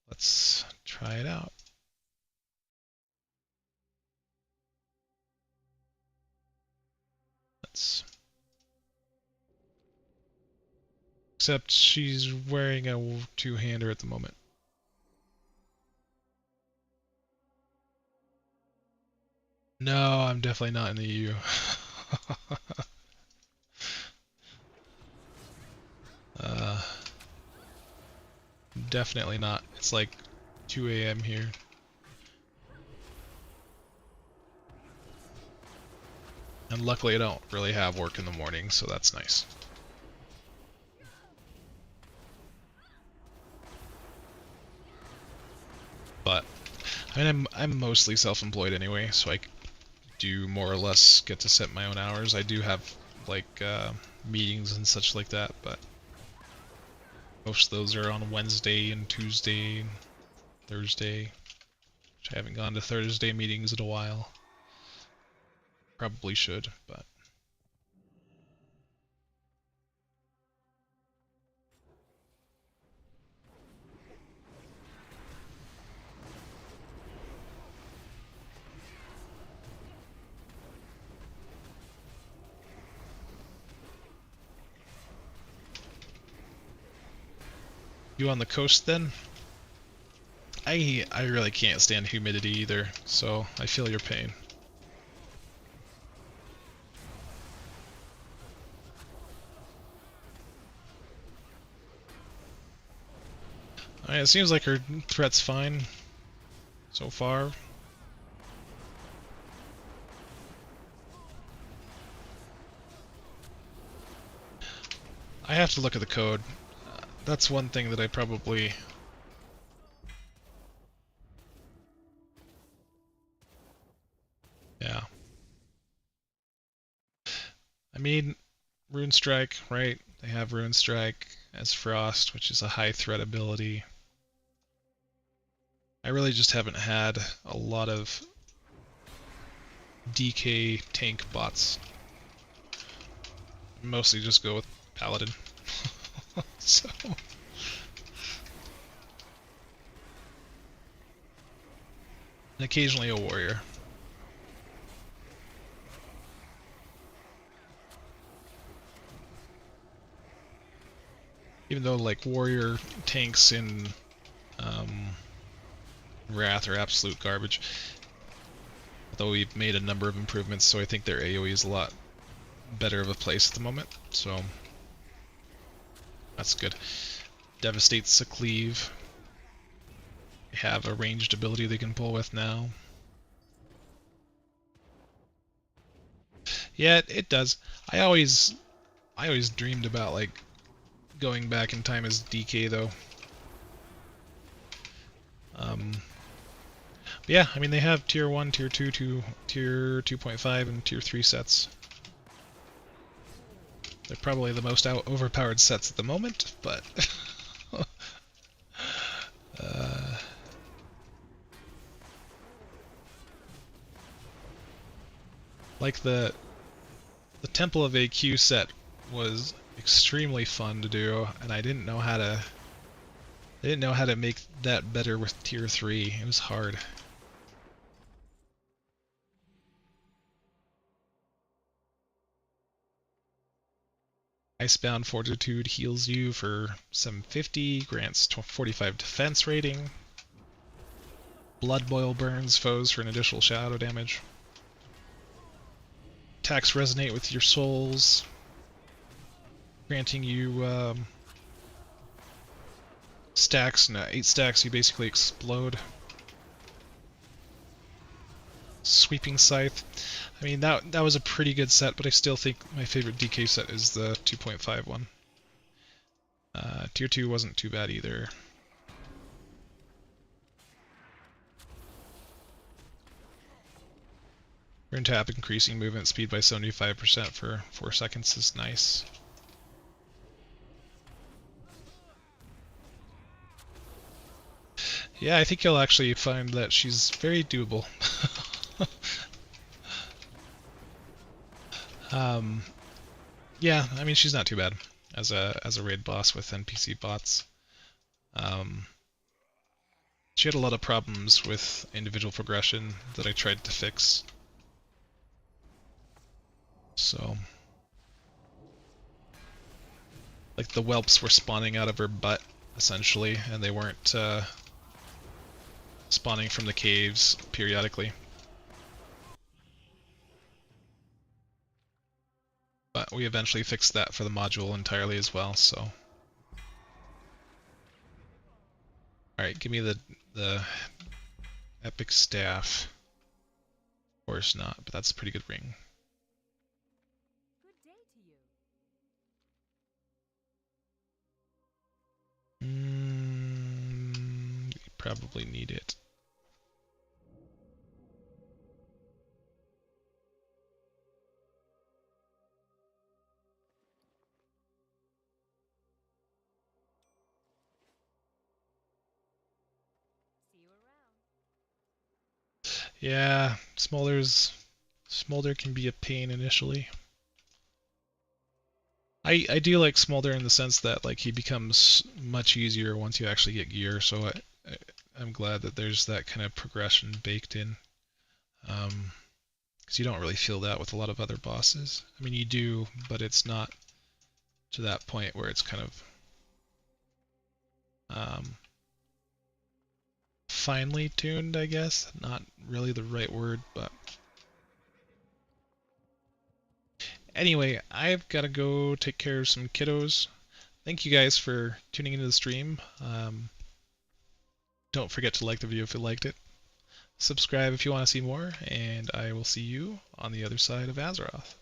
Let's try it out. Let's... except she's wearing a two-hander at the moment. No, I'm definitely not in the EU. Definitely not. It's like 2 a.m. here. And luckily I don't really have work in the morning, so that's nice. But I mean, I'm mostly self-employed anyway, so I do more or less get to set my own hours. I do have like meetings and such like that, but most of those are on Wednesday and Tuesday and Thursday, which I haven't gone to Thursday meetings in a while. Probably should, but you on the coast then? I really can't stand humidity either, so I feel your pain. Alright, it seems like her threat's fine so far. I have to look at the code. That's one thing that I probably... yeah. I mean, Rune Strike, right? They have Rune Strike as Frost, which is a high threat ability. I really just haven't had a lot of DK tank bots. Mostly just go with Paladin. So... and occasionally a warrior. Even though like warrior tanks in Wrath are absolute garbage. Though we've made a number of improvements, so I think their AoE is a lot better of a place at the moment. So that's good. Devastates a cleave. They have a ranged ability they can pull with now. Yeah, it does. I always dreamed about like going back in time as DK though. Yeah, I mean they have tier 1, tier 2, tier 2.5, and tier 3 sets. They're probably the most overpowered sets at the moment, but like the Temple of AQ set was extremely fun to do, and I didn't know how to make that better with tier 3. It was hard. Icebound Fortitude heals you for 750, grants 45 defense rating. Blood Boil burns foes for an additional shadow damage. Attacks resonate with your souls, granting you stacks. No, 8 stacks. You basically explode. Sweeping Scythe. I mean that was a pretty good set, but I still think my favorite DK set is the 2.5 one. Tier 2 wasn't too bad either. Rune Tap increasing movement speed by 75% for 4 seconds is nice. Yeah, I think you'll actually find that she's very doable. Yeah, I mean she's not too bad as a raid boss with NPC bots. She had a lot of problems with individual progression that I tried to fix. So, like the whelps were spawning out of her butt essentially, and they weren't spawning from the caves periodically. But we eventually fixed that for the module entirely as well, so. Alright, give me the epic staff. Of course not, but that's a pretty good ring. Good day to you. You probably need it. See you around. Yeah, Smolder can be a pain initially. I do like Smolder in the sense that like he becomes much easier once you actually get gear, so I'm glad that there's that kind of progression baked in. Because you don't really feel that with a lot of other bosses. I mean you do, but it's not to that point where it's kind of finely tuned, I guess. Not really the right word, but anyway, I've got to go take care of some kiddos. Thank you guys for tuning into the stream. Don't forget to like the video if you liked it. Subscribe if you want to see more, and I will see you on the other side of Azeroth.